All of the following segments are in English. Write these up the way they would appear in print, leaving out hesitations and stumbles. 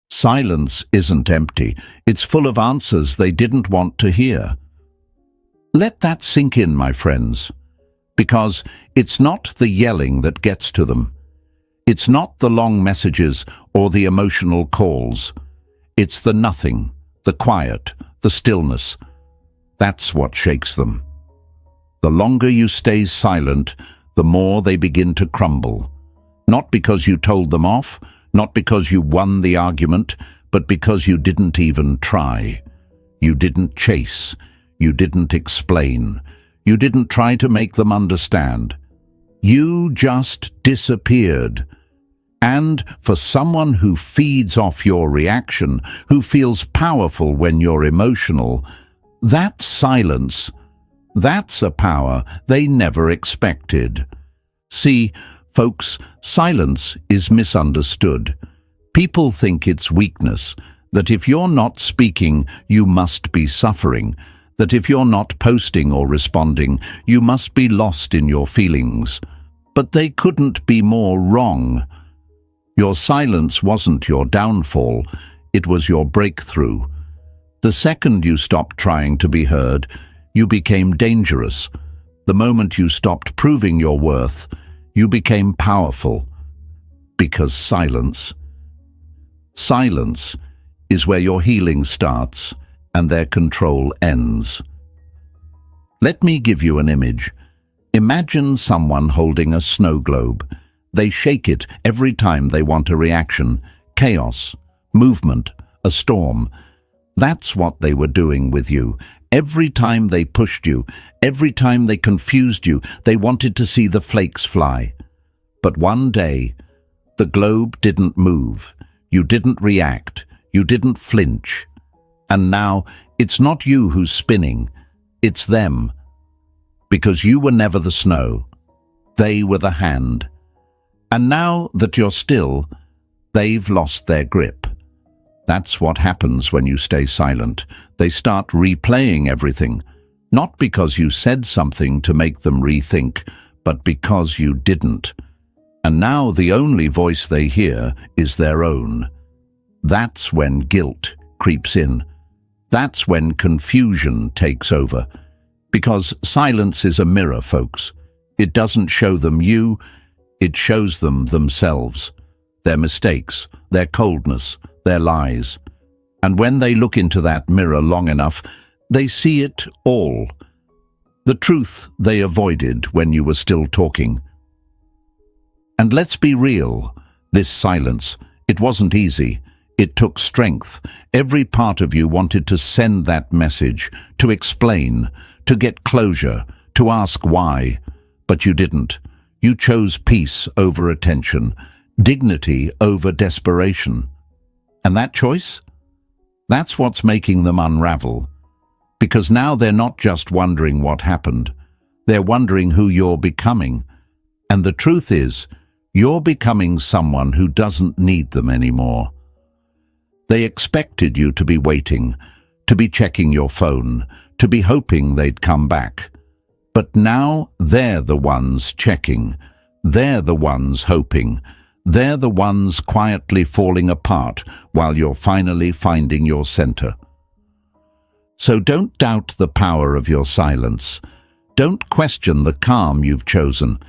Silence isn't empty. It's full of answers they didn't want to hear. Let that sink in, my friends, because it's not the yelling that gets to them. It's not the long messages or the emotional calls. It's the nothing, the quiet, the stillness. That's what shakes them. The longer you stay silent, the more they begin to crumble. Not because you told them off, not because you won the argument, but because you didn't even try. You didn't chase. You didn't explain. You didn't try to make them understand. You just disappeared. And for someone who feeds off your reaction, who feels powerful when you're emotional, that silence, that's a power they never expected. See, folks, silence is misunderstood. People think it's weakness, that if you're not speaking, you must be suffering, that if you're not posting or responding, you must be lost in your feelings. But they couldn't be more wrong. Your silence wasn't your downfall, it was your breakthrough. The second you stopped trying to be heard, you became dangerous. The moment you stopped proving your worth, you became powerful. Because silence is where your healing starts and their control ends. Let me give you an image. Imagine someone holding a snow globe. They shake it every time they want a reaction, chaos, movement, a storm. That's what they were doing with you. Every time they pushed you, every time they confused you, they wanted to see the flakes fly. But one day, the globe didn't move. You didn't react. You didn't flinch. And now, it's not you who's spinning. It's them. Because you were never the snow. They were the hand. And now that you're still, they've lost their grip. That's what happens when you stay silent. They start replaying everything, not because you said something to make them rethink, but because you didn't. And now the only voice they hear is their own. That's when guilt creeps in. That's when confusion takes over. Because silence is a mirror, folks. It doesn't show them you, it shows them themselves, their mistakes, their coldness, their lies. And when they look into that mirror long enough, they see it all. The truth they avoided when you were still talking. And let's be real, this silence, it wasn't easy. It took strength. Every part of you wanted to send that message, to explain, to get closure, to ask why. But you didn't. You chose peace over attention, dignity over desperation. And that choice? That's what's making them unravel. Because now they're not just wondering what happened. They're wondering who you're becoming. And the truth is, you're becoming someone who doesn't need them anymore. They expected you to be waiting, to be checking your phone, to be hoping they'd come back. But now they're the ones checking. They're the ones hoping. They're the ones quietly falling apart while you're finally finding your center. So don't doubt the power of your silence. Don't question the calm you've chosen.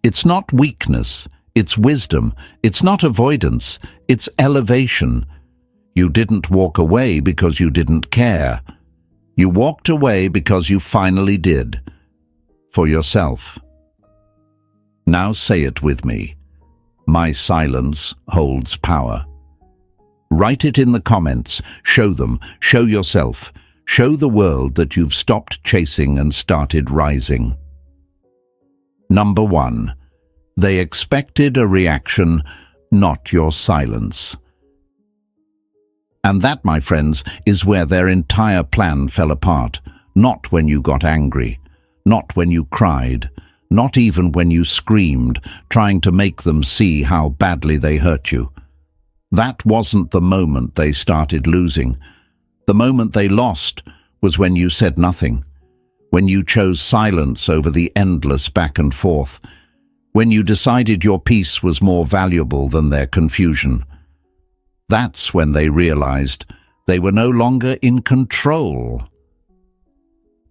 It's not weakness. It's wisdom. It's not avoidance. It's elevation. You didn't walk away because you didn't care. You walked away because you finally did. For yourself. Now say it with me. My silence holds power. Write it in the comments. Show them. Show yourself. Show the world that you've stopped chasing and started rising. Number 1. They expected a reaction, not your silence. And that, my friends, is where their entire plan fell apart. Not when you got angry. Not when you cried. Not even when you screamed, trying to make them see how badly they hurt you. That wasn't the moment they started losing. The moment they lost was when you said nothing. When you chose silence over the endless back and forth. When you decided your peace was more valuable than their confusion. That's when they realized they were no longer in control.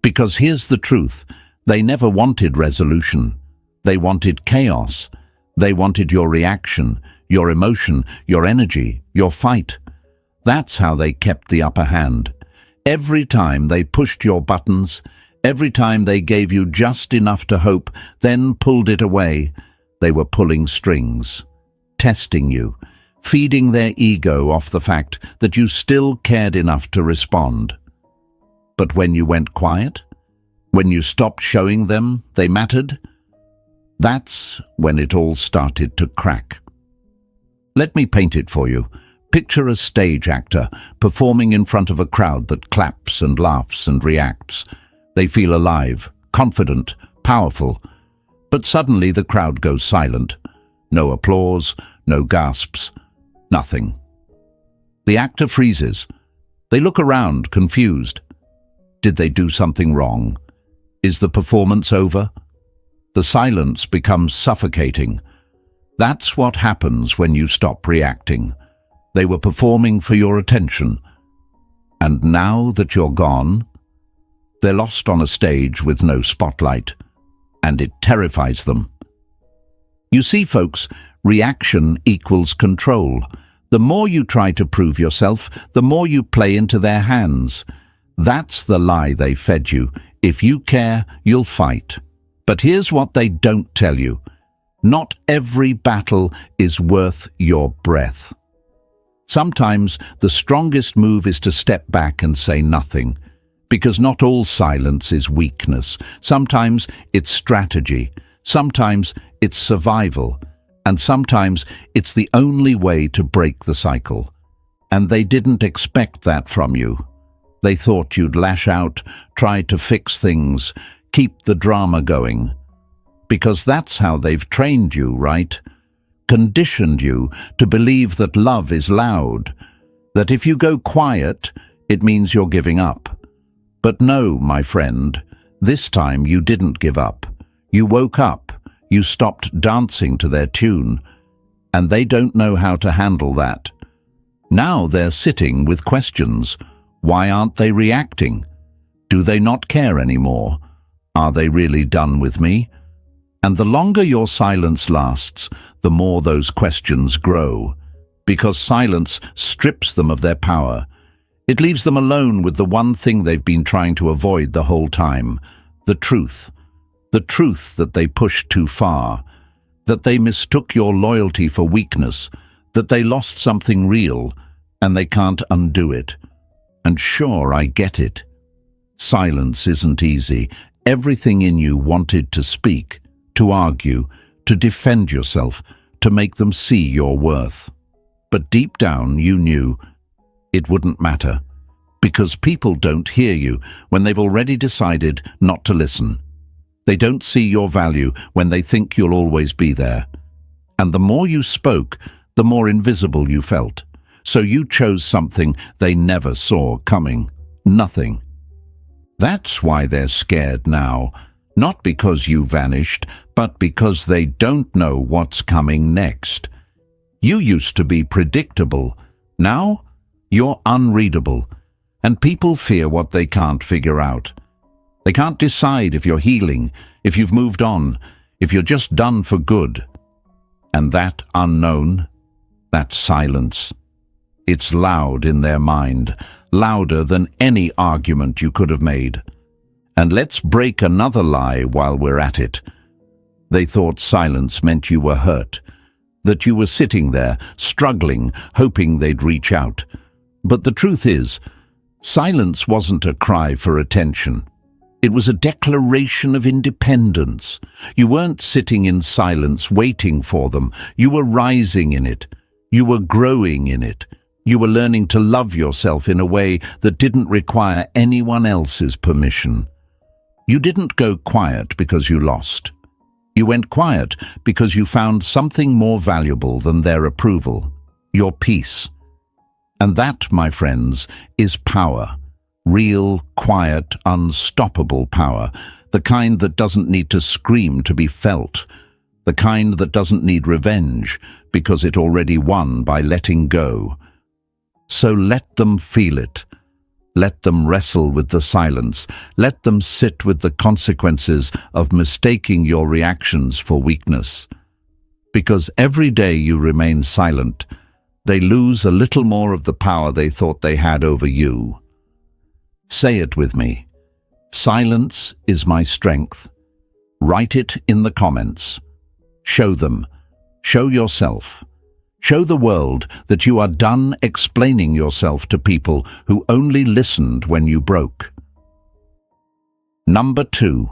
Because here's the truth, they never wanted resolution. They wanted chaos. They wanted your reaction, your emotion, your energy, your fight. That's how they kept the upper hand. Every time they pushed your buttons, every time they gave you just enough to hope, then pulled it away, they were pulling strings, testing you, feeding their ego off the fact that you still cared enough to respond. But when you went quiet, when you stopped showing them they mattered, that's when it all started to crack. Let me paint it for you. Picture a stage actor performing in front of a crowd that claps and laughs and reacts. They feel alive, confident, powerful. But suddenly the crowd goes silent. No applause, no gasps, nothing. The actor freezes. They look around, confused. Did they do something wrong? Is the performance over? The silence becomes suffocating. That's what happens when you stop reacting. They were performing for your attention. And now that you're gone, they're lost on a stage with no spotlight, and it terrifies them. You see, folks, reaction equals control. The more you try to prove yourself, the more you play into their hands. That's the lie they fed you. If you care, you'll fight. But here's what they don't tell you. Not every battle is worth your breath. Sometimes the strongest move is to step back and say nothing, because not all silence is weakness. Sometimes it's strategy, sometimes it's survival, and sometimes it's the only way to break the cycle. And they didn't expect that from you. They thought you'd lash out, try to fix things, keep the drama going. Because that's how they've trained you, right? Conditioned you to believe that love is loud, that if you go quiet, it means you're giving up. But no, my friend, this time you didn't give up. You woke up, you stopped dancing to their tune, and they don't know how to handle that. Now they're sitting with questions. Why aren't they reacting? Do they not care anymore? Are they really done with me? And the longer your silence lasts, the more those questions grow, because silence strips them of their power. It leaves them alone with the one thing they've been trying to avoid the whole time, the truth that they pushed too far, that they mistook your loyalty for weakness, that they lost something real, and they can't undo it. And sure, I get it. Silence isn't easy. Everything in you wanted to speak, to argue, to defend yourself, to make them see your worth. But deep down you knew it wouldn't matter, because people don't hear you when they've already decided not to listen. They don't see your value when they think you'll always be there. And the more you spoke, the more invisible you felt. So you chose something they never saw coming. Nothing. That's why they're scared now. Not because you vanished, but because they don't know what's coming next. You used to be predictable. Now, you're unreadable. And people fear what they can't figure out. They can't decide if you're healing, if you've moved on, if you're just done for good. And that unknown, that silence, it's loud in their mind, louder than any argument you could have made. And let's break another lie while we're at it. They thought silence meant you were hurt, that you were sitting there, struggling, hoping they'd reach out. But the truth is, silence wasn't a cry for attention. It was a declaration of independence. You weren't sitting in silence waiting for them. You were rising in it. You were growing in it. You were learning to love yourself in a way that didn't require anyone else's permission. You didn't go quiet because you lost. You went quiet because you found something more valuable than their approval, your peace. And that, my friends, is power. Real, quiet, unstoppable power. The kind that doesn't need to scream to be felt. The kind that doesn't need revenge because it already won by letting go. So let them feel it. Let them wrestle with the silence. Let them sit with the consequences of mistaking your reactions for weakness. Because every day you remain silent, they lose a little more of the power they thought they had over you. Say it with me. Silence is my strength. Write it in the comments. Show them. Show yourself. Show the world that you are done explaining yourself to people who only listened when you broke. Number 2.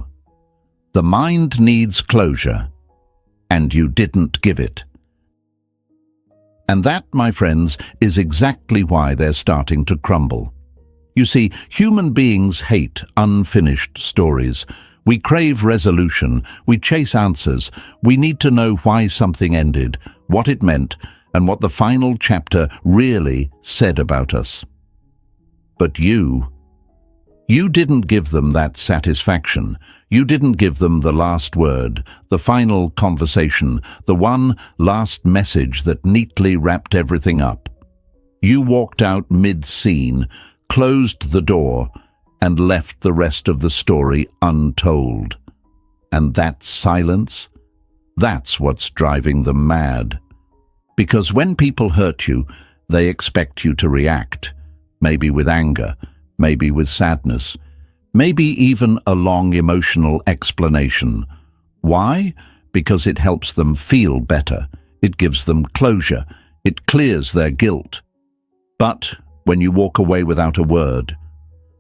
The mind needs closure, and you didn't give it. And that, my friends, is exactly why they're starting to crumble. You see, human beings hate unfinished stories. We crave resolution. We chase answers. We need to know why something ended, what it meant, and what the final chapter really said about us. But you didn't give them that satisfaction. You didn't give them the last word, the final conversation, the one last message that neatly wrapped everything up. You walked out mid-scene, closed the door, and left the rest of the story untold. And that silence, that's what's driving them mad. Because when people hurt you, they expect you to react, maybe with anger, maybe with sadness, maybe even a long emotional explanation. Why? Because it helps them feel better. It gives them closure. It clears their guilt. But when you walk away without a word,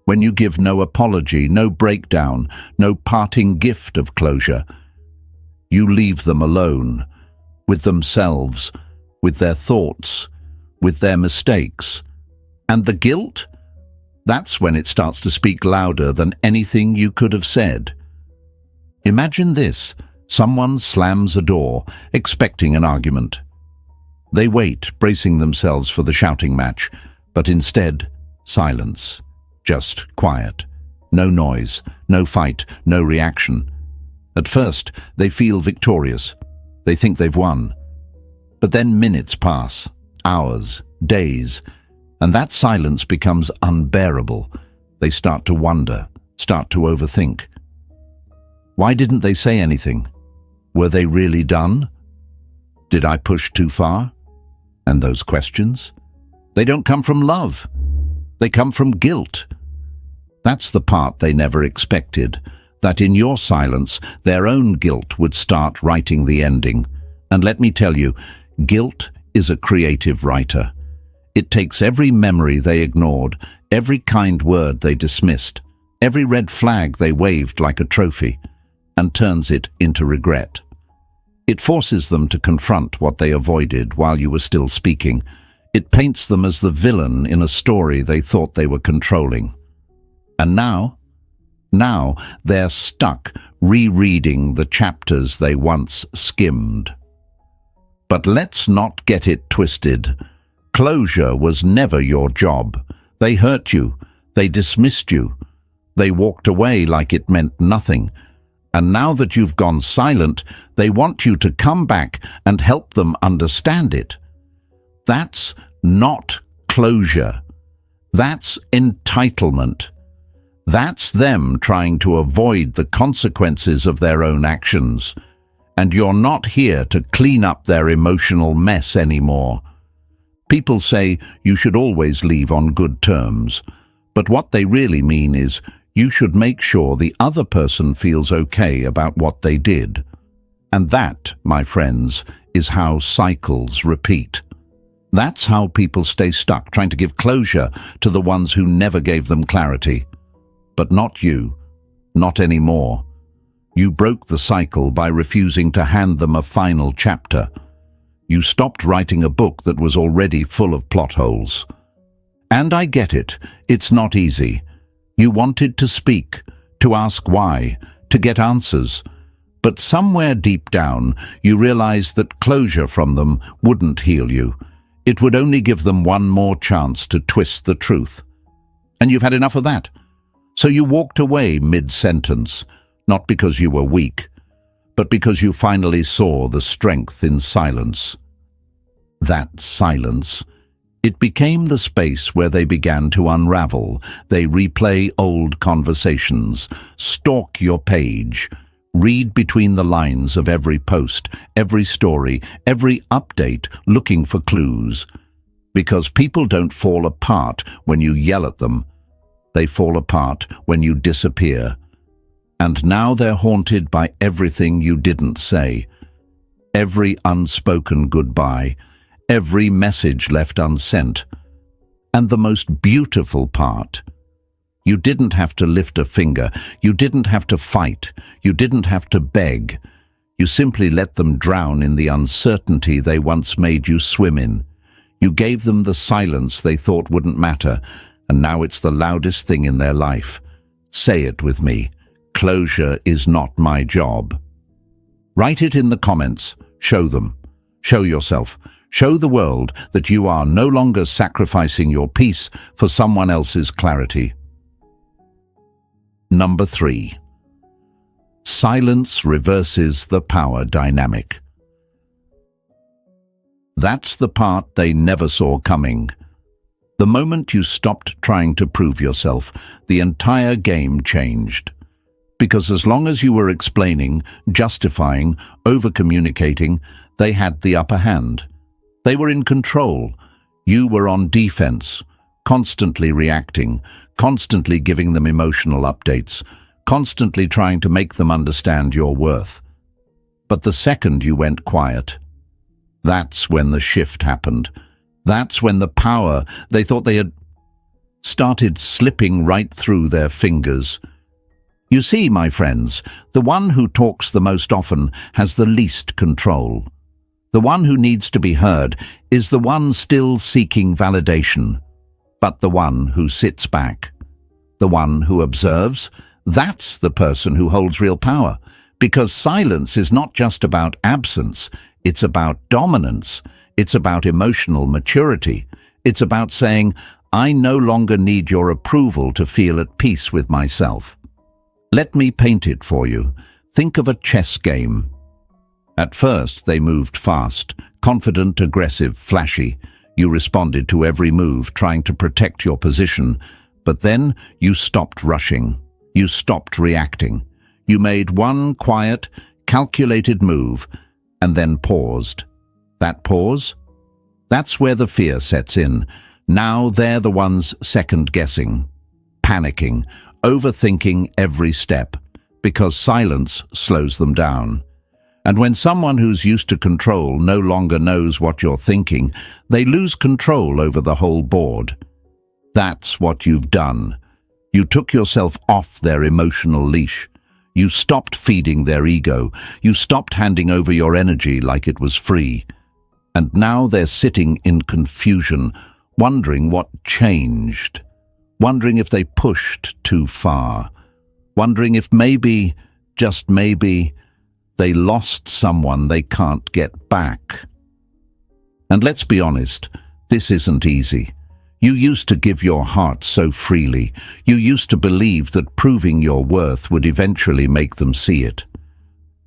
when you give no apology, no breakdown, no parting gift of closure, you leave them alone, with themselves, with their thoughts, with their mistakes. And the guilt? That's when it starts to speak louder than anything you could have said. Imagine this. Someone slams a door, expecting an argument. They wait, bracing themselves for the shouting match, but instead, silence. Just quiet. No noise, no fight, no reaction. At first, they feel victorious. They think they've won. But then minutes pass, hours, days, and that silence becomes unbearable. They start to wonder, start to overthink. Why didn't they say anything? Were they really done? Did I push too far? And those questions? They don't come from love. They come from guilt. That's the part they never expected, that in your silence, their own guilt would start writing the ending. And let me tell you, guilt is a creative writer. It takes every memory they ignored, every kind word they dismissed, every red flag they waved like a trophy, and turns it into regret. It forces them to confront what they avoided while you were still speaking. It paints them as the villain in a story they thought they were controlling. And now they're stuck rereading the chapters they once skimmed. But let's not get it twisted. Closure was never your job. They hurt you. They dismissed you. They walked away like it meant nothing. And now that you've gone silent, they want you to come back and help them understand it. That's not closure. That's entitlement. That's them trying to avoid the consequences of their own actions. And you're not here to clean up their emotional mess anymore. People say you should always leave on good terms, but what they really mean is you should make sure the other person feels okay about what they did. And that, my friends, is how cycles repeat. That's how people stay stuck, trying to give closure to the ones who never gave them clarity. But not you, not anymore. You broke the cycle by refusing to hand them a final chapter. You stopped writing a book that was already full of plot holes. And I get it, it's not easy. You wanted to speak, to ask why, to get answers. But somewhere deep down, you realized that closure from them wouldn't heal you. It would only give them one more chance to twist the truth. And you've had enough of that. So you walked away mid-sentence, not because you were weak, but because you finally saw the strength in silence. That silence It became the space where they began to unravel. They replay old conversations, stalk your page, read between the lines of every post, every story, every update, looking for clues. Because people don't fall apart when you yell at them. They fall apart when you disappear. And now they're haunted by everything you didn't say. Every unspoken goodbye, every message left unsent. And the most beautiful part, you didn't have to lift a finger, you didn't have to fight, you didn't have to beg. You simply let them drown in the uncertainty they once made you swim in. You gave them the silence they thought wouldn't matter, and now it's the loudest thing in their life. Say it with me. Closure is not my job. Write it in the comments. Show them. Show yourself. Show the world that you are no longer sacrificing your peace for someone else's clarity. Number 3. Silence reverses the power dynamic. That's the part they never saw coming. The moment you stopped trying to prove yourself, the entire game changed. Because as long as you were explaining, justifying, over-communicating, they had the upper hand. They were in control. You were on defense, constantly reacting, constantly giving them emotional updates, constantly trying to make them understand your worth. But the second you went quiet, that's when the shift happened. That's when the power they thought they had started slipping right through their fingers. You see, my friends, the one who talks the most often has the least control. The one who needs to be heard is the one still seeking validation. But the one who sits back, the one who observes, that's the person who holds real power. Because silence is not just about absence, it's about dominance. It's about emotional maturity. It's about saying, I no longer need your approval to feel at peace with myself. Let me paint it for you. Think of a chess game. At first, they moved fast, confident, aggressive, flashy. You responded to every move, trying to protect your position. But then you stopped rushing. You stopped reacting. You made one quiet, calculated move, and then paused. That pause? That's where the fear sets in. Now they're the ones second-guessing, panicking, overthinking every step, because silence slows them down. And when someone who's used to control no longer knows what you're thinking, they lose control over the whole board. That's what you've done. You took yourself off their emotional leash. You stopped feeding their ego. You stopped handing over your energy like it was free. And now they're sitting in confusion, wondering what changed, wondering if they pushed too far, wondering if maybe, just maybe, they lost someone they can't get back. And let's be honest, this isn't easy. You used to give your heart so freely. You used to believe that proving your worth would eventually make them see it.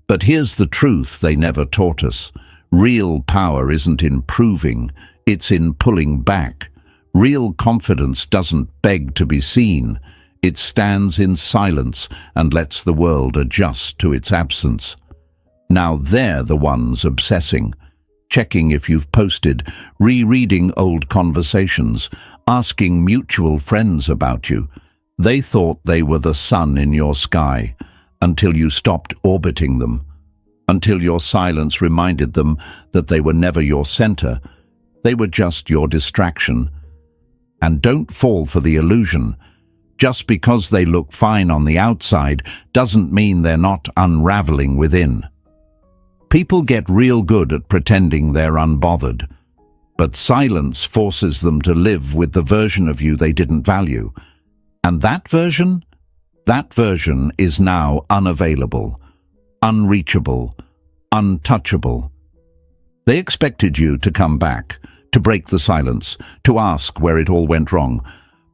But here's the truth they never taught us. Real power isn't in proving, it's in pulling back. Real confidence doesn't beg to be seen. It stands in silence and lets the world adjust to its absence. Now they're the ones obsessing, checking if you've posted, rereading old conversations, asking mutual friends about you. They thought they were the sun in your sky until you stopped orbiting them, until your silence reminded them that they were never your center. They were just your distraction. And don't fall for the illusion. Just because they look fine on the outside doesn't mean they're not unraveling within. People get real good at pretending they're unbothered, but silence forces them to live with the version of you they didn't value. And that version is now unavailable, unreachable, untouchable. They expected you to come back, to break the silence, to ask where it all went wrong.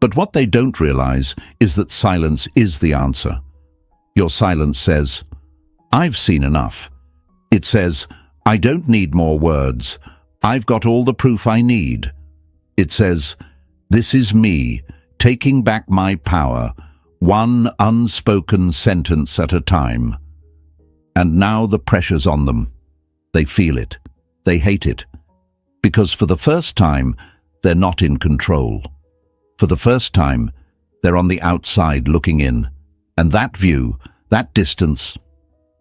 But what they don't realize is that silence is the answer. Your silence says, I've seen enough. It says, I don't need more words. I've got all the proof I need. It says, "This is me, taking back my power, one unspoken sentence at a time." And now the pressure's on them. They feel it. They hate it. Because for the first time, they're not in control. For the first time, they're on the outside looking in. And that view, that distance,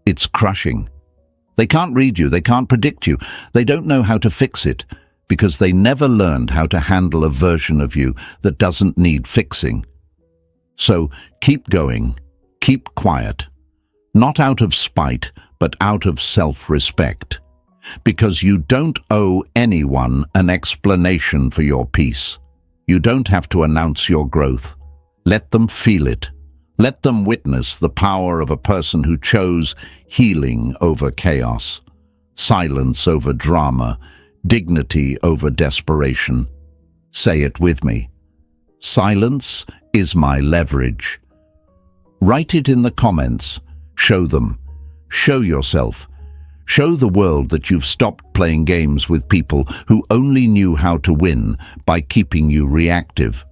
it's crushing. They can't read you. They can't predict you. They don't know how to fix it because they never learned how to handle a version of you that doesn't need fixing. So keep going. Keep quiet. Not out of spite, but out of self-respect. Because you don't owe anyone an explanation for your peace. You don't have to announce your growth. Let them feel it. Let them witness the power of a person who chose healing over chaos, silence over drama, dignity over desperation. Say it with me. Silence is my leverage. Write it in the comments. Show them. Show yourself. Show the world that you've stopped playing games with people who only knew how to win by keeping you reactive.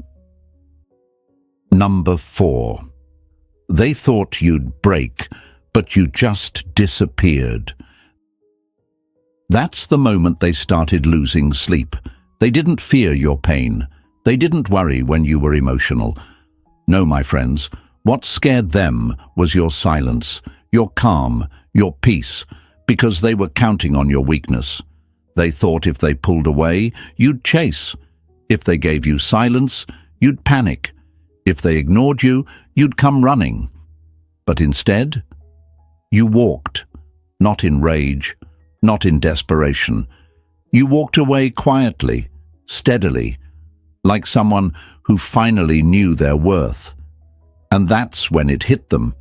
Number 4. They thought you'd break, but you just disappeared. That's the moment they started losing sleep. They didn't fear your pain. They didn't worry when you were emotional. No, my friends, what scared them was your silence, your calm, your peace, because they were counting on your weakness. They thought if they pulled away, you'd chase. If they gave you silence, you'd panic. If they ignored you, you'd come running. But instead, you walked, not in rage, not in desperation. You walked away quietly, steadily, like someone who finally knew their worth. And that's when it hit them.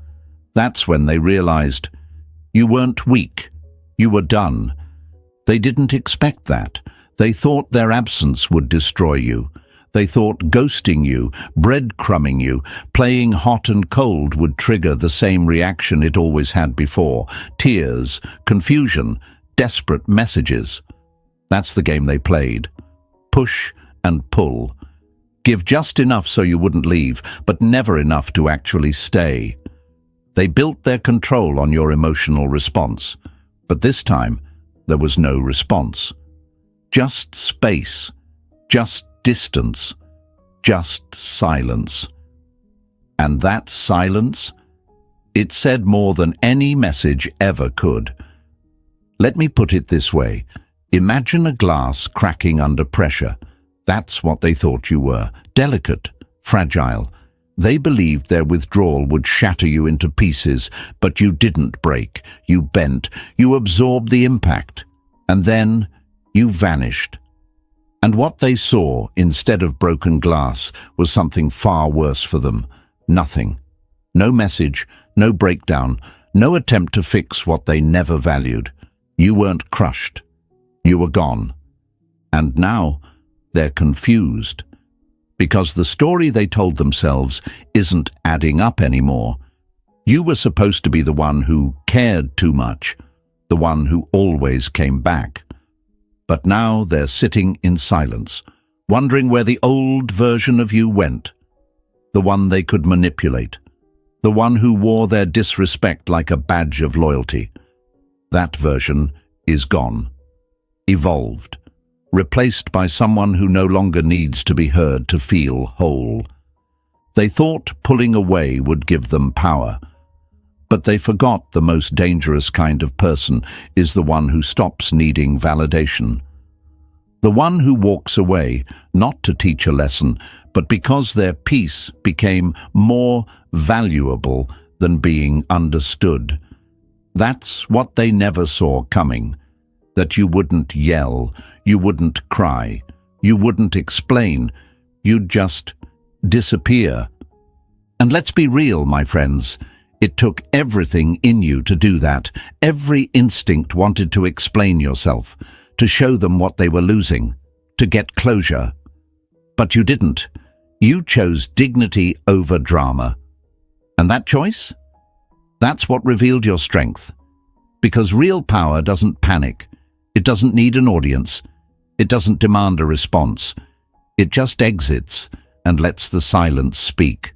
That's when they realized you weren't weak. You were done. They didn't expect that. They thought their absence would destroy you. They thought ghosting you, breadcrumbing you, playing hot and cold would trigger the same reaction it always had before. Tears, confusion, desperate messages. That's the game they played. Push and pull. Give just enough so you wouldn't leave, but never enough to actually stay. They built their control on your emotional response. But this time, there was no response. Just space. Just distance. Just silence. And that silence, it said more than any message ever could. Let me put it this way. Imagine a glass cracking under pressure. That's what they thought you were. Delicate, fragile. They believed their withdrawal would shatter you into pieces, but you didn't break. You bent. You absorbed the impact. And then you vanished. And what they saw, instead of broken glass, was something far worse for them. Nothing. No message, no breakdown, no attempt to fix what they never valued. You weren't crushed. You were gone. And now they're confused. Because the story they told themselves isn't adding up anymore. You were supposed to be the one who cared too much, the one who always came back. But now they're sitting in silence, wondering where the old version of you went, the one they could manipulate, the one who wore their disrespect like a badge of loyalty. That version is gone, evolved, replaced by someone who no longer needs to be heard to feel whole. They thought pulling away would give them power, but they forgot the most dangerous kind of person is the one who stops needing validation. The one who walks away, not to teach a lesson, but because their peace became more valuable than being understood. That's what they never saw coming. That you wouldn't yell, you wouldn't cry, you wouldn't explain, you'd just disappear. And let's be real, my friends. It took everything in you to do that. Every instinct wanted to explain yourself, to show them what they were losing, to get closure. But you didn't. You chose dignity over drama. And that choice? That's what revealed your strength. Because real power doesn't panic. It doesn't need an audience. It doesn't demand a response. It just exits and lets the silence speak.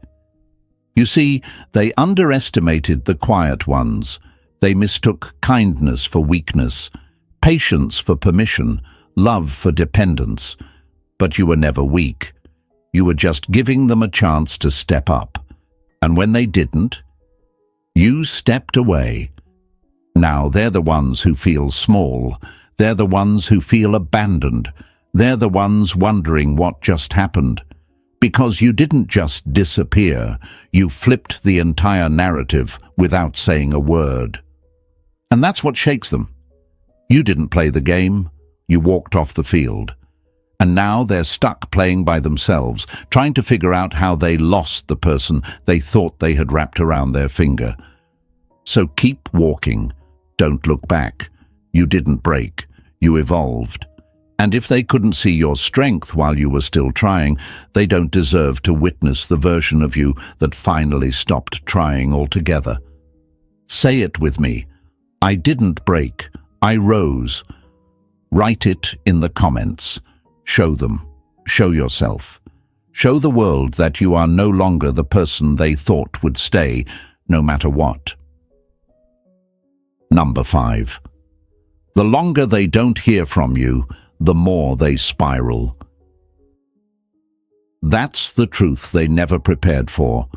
You see, they underestimated the quiet ones. They mistook kindness for weakness, patience for permission, love for dependence. But you were never weak. You were just giving them a chance to step up. And when they didn't, you stepped away. Now they're the ones who feel small. They're the ones who feel abandoned. They're the ones wondering what just happened. Because you didn't just disappear, you flipped the entire narrative without saying a word. And that's what shakes them. You didn't play the game, you walked off the field. And now they're stuck playing by themselves, trying to figure out how they lost the person they thought they had wrapped around their finger. So keep walking. Don't look back. You didn't break. You evolved. And if they couldn't see your strength while you were still trying, they don't deserve to witness the version of you that finally stopped trying altogether. Say it with me. I didn't break. I rose. Write it in the comments. Show them. Show yourself. Show the world that you are no longer the person they thought would stay, no matter what. Number 5. The longer they don't hear from you, the more they spiral. That's the truth they never prepared for.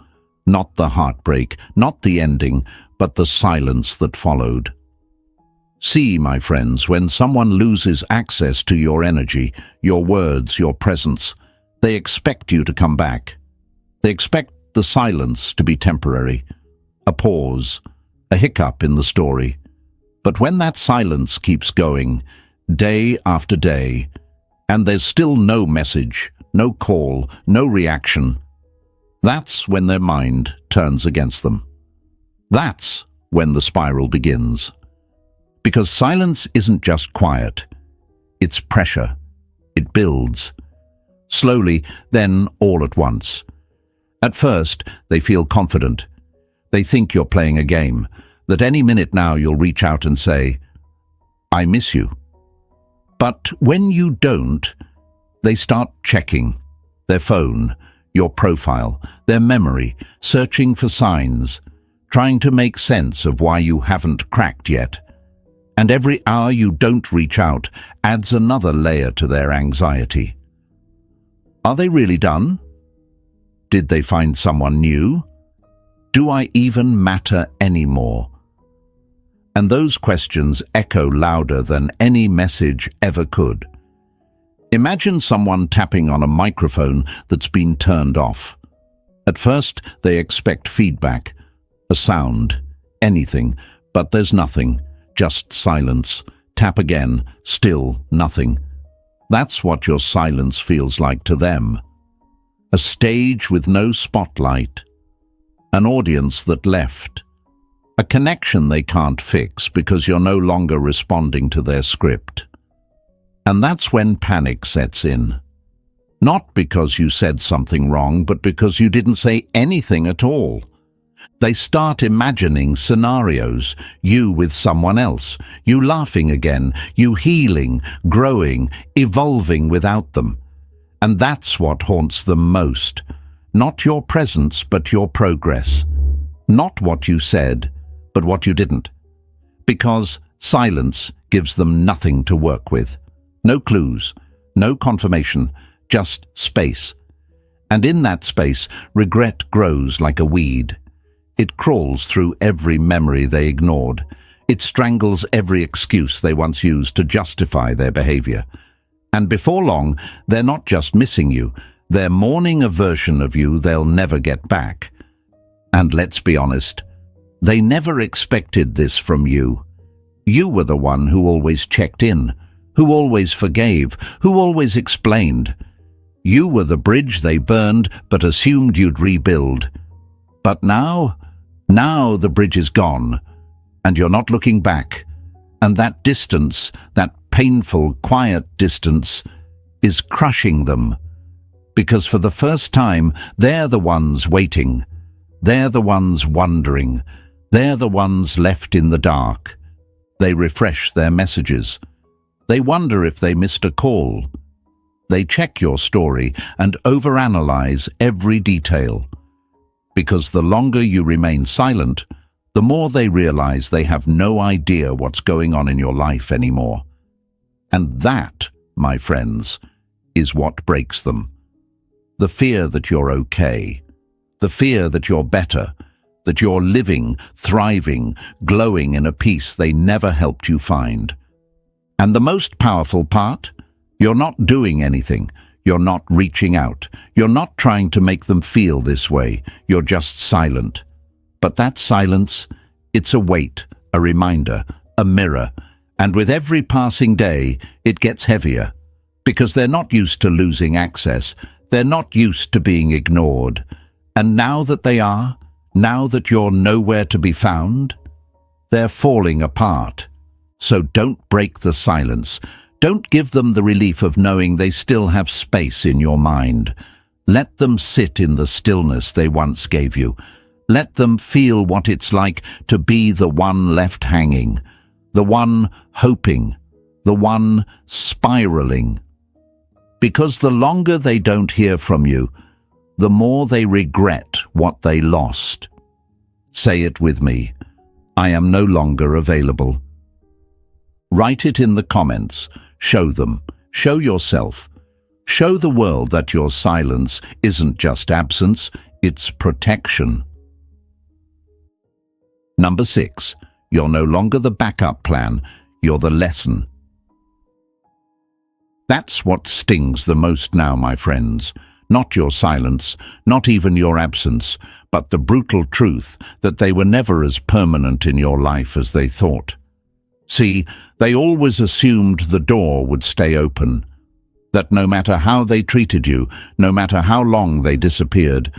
Not the heartbreak, not the ending, but the silence that followed. See, my friends, when someone loses access to your energy, your words, your presence, they expect you to come back. They expect the silence to be temporary, a pause, a hiccup in the story. But when that silence keeps going, day after day, and there's still no message, no call, no reaction, that's when their mind turns against them. That's when the spiral begins. Because silence isn't just quiet, it's pressure. It builds. Slowly, then all at once. At first, they feel confident. They think you're playing a game, that any minute now you'll reach out and say, "I miss you." But when you don't, they start checking their phone, your profile, their memory, searching for signs, trying to make sense of why you haven't cracked yet. And every hour you don't reach out adds another layer to their anxiety. Are they really done? Did they find someone new? Do I even matter anymore? And those questions echo louder than any message ever could. Imagine someone tapping on a microphone that's been turned off. At first, they expect feedback, a sound, anything, but there's nothing, just silence. Tap again, still nothing. That's what your silence feels like to them. A stage with no spotlight, an audience that left, a connection they can't fix because you're no longer responding to their script. And that's when panic sets in. Not because you said something wrong, but because you didn't say anything at all. They start imagining scenarios, you with someone else, you laughing again, you healing, growing, evolving without them. And that's what haunts them most. Not your presence, but your progress. Not what you said, but what you didn't. Because silence gives them nothing to work with. No clues, no confirmation, just space. And in that space, regret grows like a weed. It crawls through every memory they ignored. It strangles every excuse they once used to justify their behavior. And before long, they're not just missing you, they're mourning a version of you they'll never get back. And let's be honest, they never expected this from you. You were the one who always checked in, who always forgave, who always explained. You were the bridge they burned but assumed you'd rebuild. But now the bridge is gone, and you're not looking back. And that distance, that painful, quiet distance, is crushing them. Because for the first time, they're the ones waiting. They're the ones wondering. They're the ones left in the dark. They refresh their messages. They wonder if they missed a call. They check your story and overanalyze every detail. Because the longer you remain silent, the more they realize they have no idea what's going on in your life anymore. And that, my friends, is what breaks them. The fear that you're okay, the fear that you're better, that you're living, thriving, glowing in a peace they never helped you find. And the most powerful part? You're not doing anything. You're not reaching out. You're not trying to make them feel this way. You're just silent. But that silence, it's a weight, a reminder, a mirror. And with every passing day, it gets heavier. Because they're not used to losing access. They're not used to being ignored. And now that they are, now that you're nowhere to be found, they're falling apart. So don't break the silence. Don't give them the relief of knowing they still have space in your mind. Let them sit in the stillness they once gave you. Let them feel what it's like to be the one left hanging, the one hoping, the one spiraling. Because the longer they don't hear from you, the more they regret what they lost. Say it with me. I am no longer available. Write it in the comments. Show them. Show yourself. Show the world that your silence isn't just absence, it's protection. Number 6. You're no longer the backup plan, you're the lesson. That's what stings the most now, my friends. Not your silence, not even your absence, but the brutal truth that they were never as permanent in your life as they thought. See, they always assumed the door would stay open, that no matter how they treated you, no matter how long they disappeared,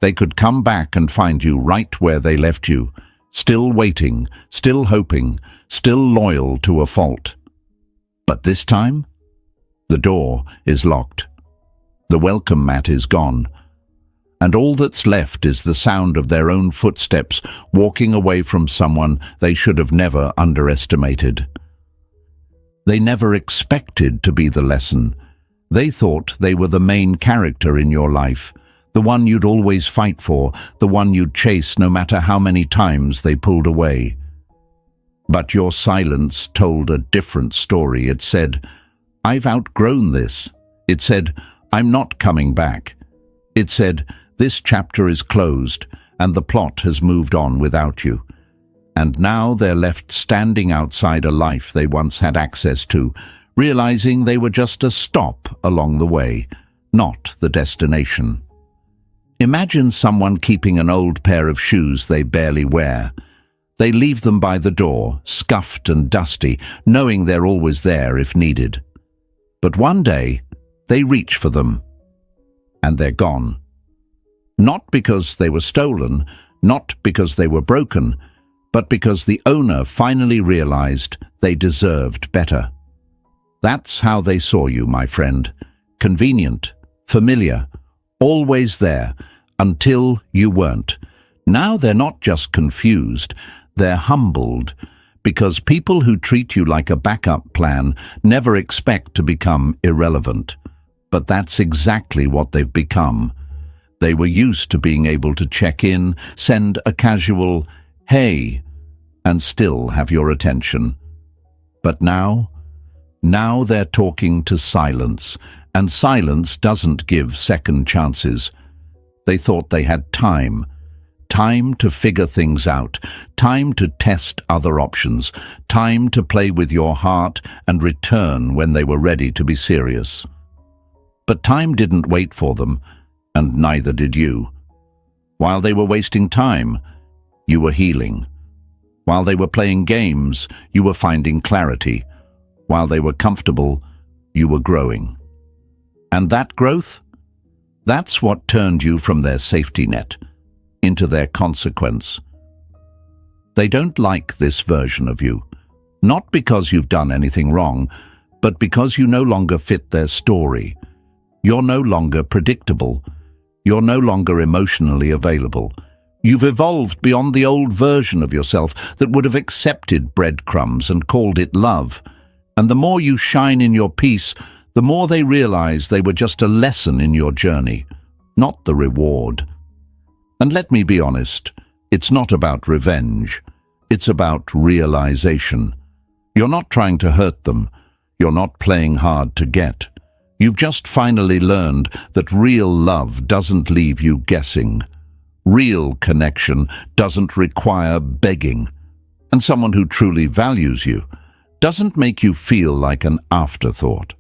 they could come back and find you right where they left you, still waiting, still hoping, still loyal to a fault. But this time, the door is locked. The welcome mat is gone. And all that's left is the sound of their own footsteps walking away from someone they should have never underestimated. They never expected to be the lesson. They thought they were the main character in your life, the one you'd always fight for, the one you'd chase no matter how many times they pulled away. But your silence told a different story. It said, "I've outgrown this." It said, "I'm not coming back." It said, "This chapter is closed, and the plot has moved on without you." And now they're left standing outside a life they once had access to, realizing they were just a stop along the way, not the destination. Imagine someone keeping an old pair of shoes they barely wear. They leave them by the door, scuffed and dusty, knowing they're always there if needed. But one day, they reach for them, and they're gone. Not because they were stolen, not because they were broken, but because the owner finally realized they deserved better. That's how they saw you, my friend. Convenient, familiar, always there, until you weren't. Now they're not just confused, they're humbled, because people who treat you like a backup plan never expect to become irrelevant. But that's exactly what they've become. They were used to being able to check in, send a casual, "Hey," and still have your attention. But now they're talking to silence, and silence doesn't give second chances. They thought they had time to figure things out, time to test other options, time to play with your heart and return when they were ready to be serious. But time didn't wait for them, and neither did you. While they were wasting time, you were healing. While they were playing games, you were finding clarity. While they were comfortable, you were growing. And that growth? That's what turned you from their safety net into their consequence. They don't like this version of you, not because you've done anything wrong, but because you no longer fit their story. You're no longer predictable. You're no longer emotionally available. You've evolved beyond the old version of yourself that would have accepted breadcrumbs and called it love. And the more you shine in your peace, the more they realize they were just a lesson in your journey, not the reward. And let me be honest, it's not about revenge. It's about realization. You're not trying to hurt them. You're not playing hard to get. You've just finally learned that real love doesn't leave you guessing. Real connection doesn't require begging. And someone who truly values you doesn't make you feel like an afterthought.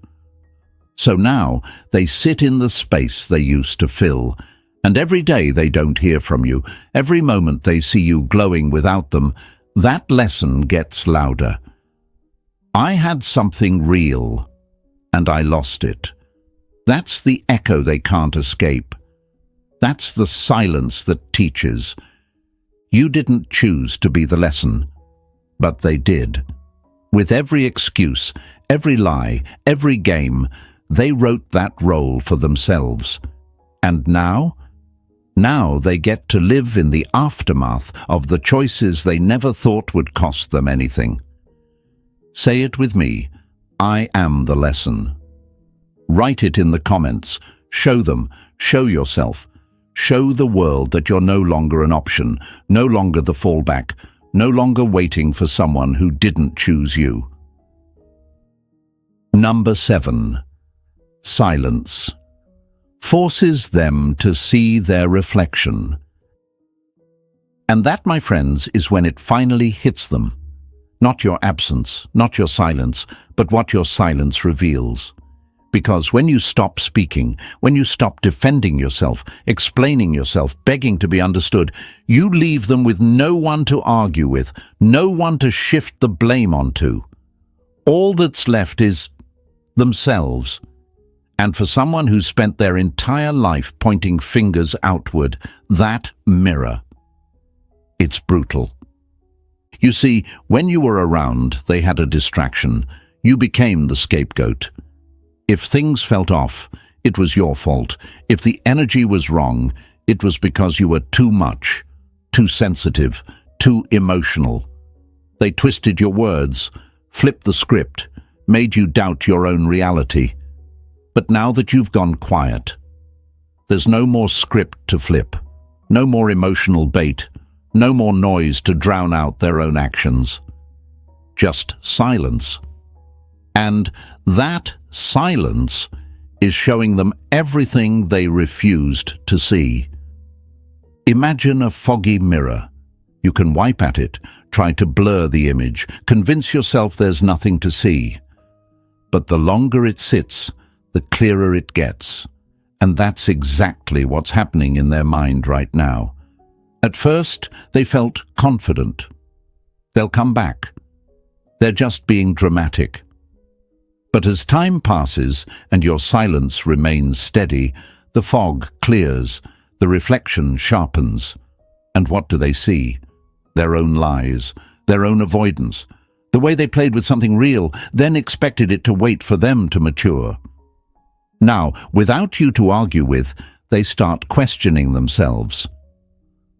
So now they sit in the space they used to fill, and every day they don't hear from you, every moment they see you glowing without them, that lesson gets louder. I had something real, and I lost it. That's the echo they can't escape. That's the silence that teaches. You didn't choose to be the lesson, but they did. With every excuse, every lie, every game, they wrote that role for themselves. And now they get to live in the aftermath of the choices they never thought would cost them anything. Say it with me, I am the lesson. Write it in the comments. Show them, show yourself. Show the world that you're no longer an option, no longer the fallback, no longer waiting for someone who didn't choose you. Number 7. Silence. Forces them to see their reflection. And that, my friends, is when it finally hits them. Not your absence, not your silence, but what your silence reveals. Because when you stop speaking, when you stop defending yourself, explaining yourself, begging to be understood, you leave them with no one to argue with, no one to shift the blame onto. All that's left is themselves. And for someone who's spent their entire life pointing fingers outward, that mirror, it's brutal. You see, when you were around, they had a distraction. You became the scapegoat. If things felt off, it was your fault. If the energy was wrong, it was because you were too much, too sensitive, too emotional. They twisted your words, flipped the script, made you doubt your own reality. But now that you've gone quiet, there's no more script to flip, no more emotional bait, no more noise to drown out their own actions. Just silence. And that silence is showing them everything they refused to see. Imagine a foggy mirror. You can wipe at it, try to blur the image, convince yourself there's nothing to see. But the longer it sits, the clearer it gets. And that's exactly what's happening in their mind right now. At first, they felt confident. They'll come back. They're just being dramatic. But as time passes and your silence remains steady, the fog clears, the reflection sharpens. And what do they see? Their own lies, their own avoidance, the way they played with something real, then expected it to wait for them to mature. Now, without you to argue with, they start questioning themselves.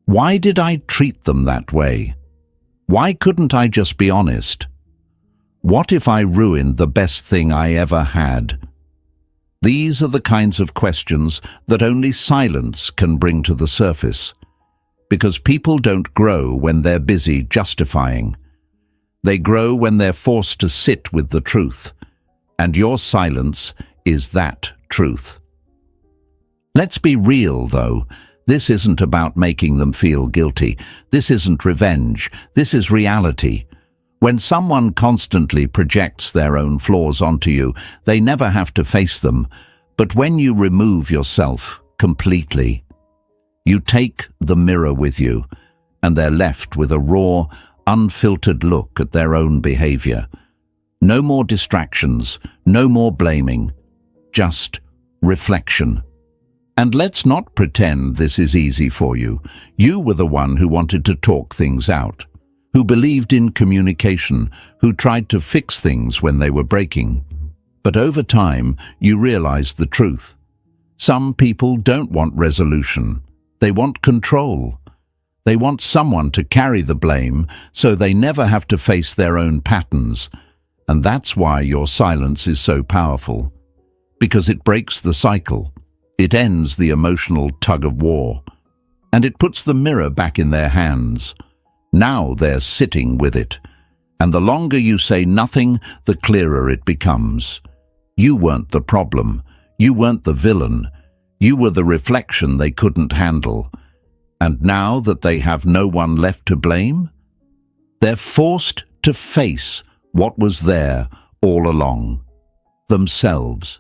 Why did I treat them that way? Why couldn't I just be honest? What if I ruined the best thing I ever had? These are the kinds of questions that only silence can bring to the surface. Because people don't grow when they're busy justifying. They grow when they're forced to sit with the truth. And your silence is that truth. Let's be real, though. This isn't about making them feel guilty. This isn't revenge. This is reality. When someone constantly projects their own flaws onto you, they never have to face them. But when you remove yourself completely, you take the mirror with you, and they're left with a raw, unfiltered look at their own behavior. No more distractions, no more blaming, just reflection. And let's not pretend this is easy for you. You were the one who wanted to talk things out, who believed in communication, who tried to fix things when they were breaking. But over time, you realized the truth. Some people don't want resolution. They want control. They want someone to carry the blame so they never have to face their own patterns. And that's why your silence is so powerful. because it breaks the cycle. It ends the emotional tug-of-war. And it puts the mirror back in their hands. Now they're sitting with it. And the longer you say nothing, the clearer it becomes. You weren't the problem. You weren't the villain. You were the reflection they couldn't handle. And now that they have no one left to blame, they're forced to face what was there all along. Themselves.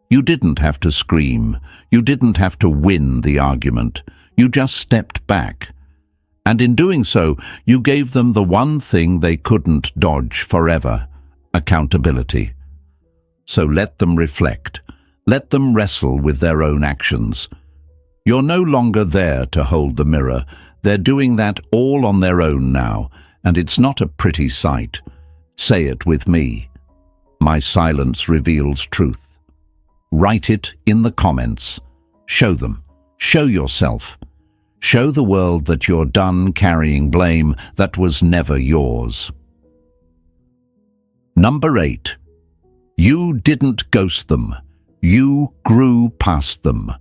You didn't have to scream. You didn't have to win the argument. You just stepped back. And in doing so, you gave them the one thing they couldn't dodge forever: accountability. So let them reflect. Let them wrestle with their own actions. You're no longer there to hold the mirror. They're doing that all on their own now, and it's not a pretty sight. Say it with me. My silence reveals truth. Write it in the comments. Show them. Show yourself. Show the world that you're done carrying blame that was never yours. Number 8. You didn't ghost them. You grew past them.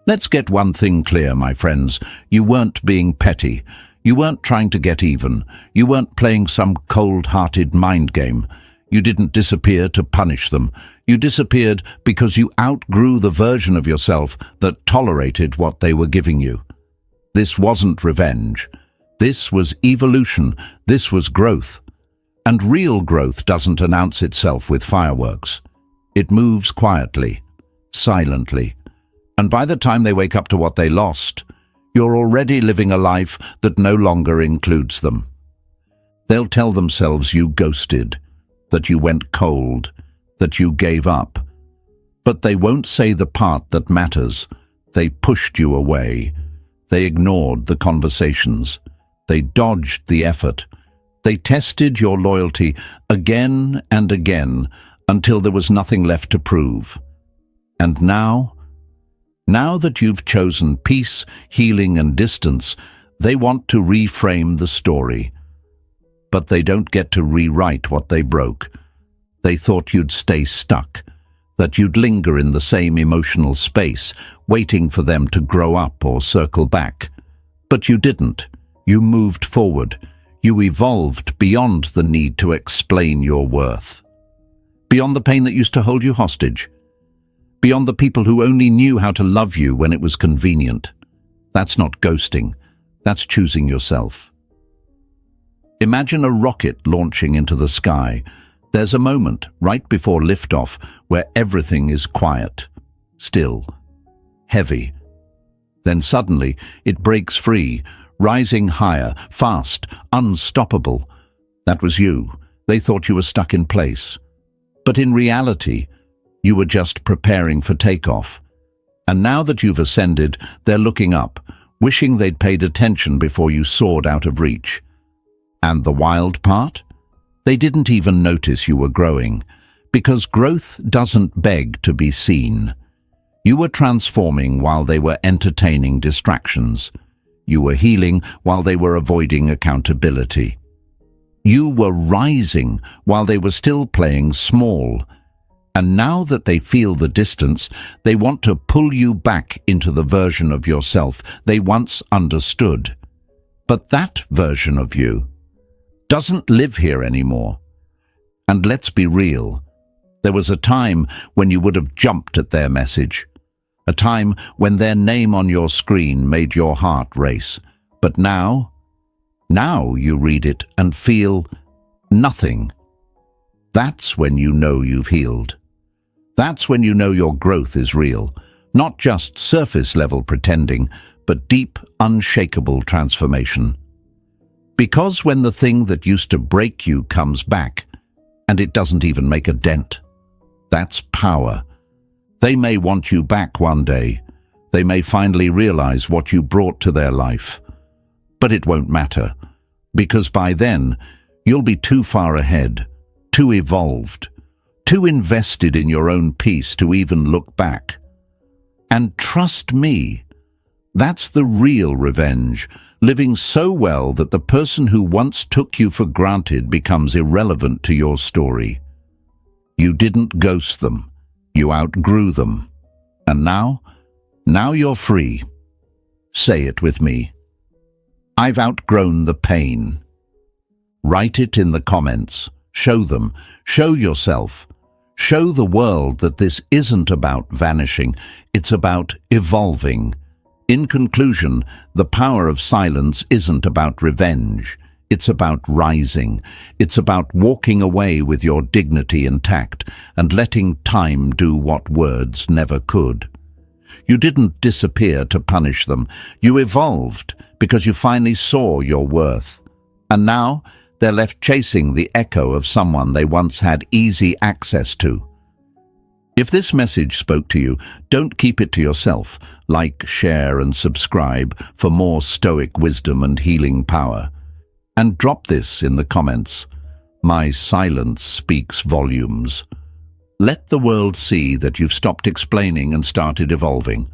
Let's get one thing clear, my friends. You weren't being petty. You weren't trying to get even. You weren't playing some cold-hearted mind game. You didn't disappear to punish them. You disappeared because you outgrew the version of yourself that tolerated what they were giving you. This wasn't revenge. This was evolution. This was growth. And real growth doesn't announce itself with fireworks. It moves quietly, silently. And by the time they wake up to what they lost, you're already living a life that no longer includes them. They'll tell themselves you ghosted, that you went cold, that you gave up. But they won't say the part that matters. They pushed you away. They ignored the conversations. They dodged the effort. They tested your loyalty again and again until there was nothing left to prove. And now that you've chosen peace, healing, and distance, they want to reframe the story. But they don't get to rewrite what they broke. They thought you'd stay stuck, that you'd linger in the same emotional space, waiting for them to grow up or circle back. But you didn't. You moved forward. You evolved beyond the need to explain your worth. Beyond the pain that used to hold you hostage. Beyond the people who only knew how to love you when it was convenient. That's not ghosting. That's choosing yourself. Imagine a rocket launching into the sky. There's a moment right before liftoff where everything is quiet, still, heavy. Then suddenly it breaks free, rising higher, fast, unstoppable. That was you. They thought you were stuck in place. But in reality, you were just preparing for takeoff. And now that you've ascended, they're looking up, wishing they'd paid attention before you soared out of reach. And the wild part? They didn't even notice you were growing, because growth doesn't beg to be seen. You were transforming while they were entertaining distractions. You were healing while they were avoiding accountability. You were rising while they were still playing small. And now that they feel the distance, they want to pull you back into the version of yourself they once understood. But that version of you doesn't live here anymore. And let's be real, there was a time when you would have jumped at their message, a time when their name on your screen made your heart race. But now you read it and feel nothing. That's when you know you've healed. That's when you know your growth is real, not just surface-level pretending, but deep, unshakable transformation. Because when the thing that used to break you comes back, and it doesn't even make a dent, that's power. They may want you back one day. They may finally realize what you brought to their life. But it won't matter, because by then, you'll be too far ahead, too evolved, too invested in your own peace to even look back. And trust me, that's the real revenge, living so well that the person who once took you for granted becomes irrelevant to your story. You didn't ghost them. You outgrew them. And now you're free. Say it with me. I've outgrown the pain. Write it in the comments. Show them. Show yourself. Show the world that this isn't about vanishing. It's about evolving. In conclusion, the power of silence isn't about revenge. It's about rising. It's about walking away with your dignity intact and letting time do what words never could. You didn't disappear to punish them. You evolved because you finally saw your worth. And now they're left chasing the echo of someone they once had easy access to. If this message spoke to you, don't keep it to yourself. Like, share, and subscribe for more Stoic wisdom and healing power. And drop this in the comments. My silence speaks volumes. Let the world see that you've stopped explaining and started evolving.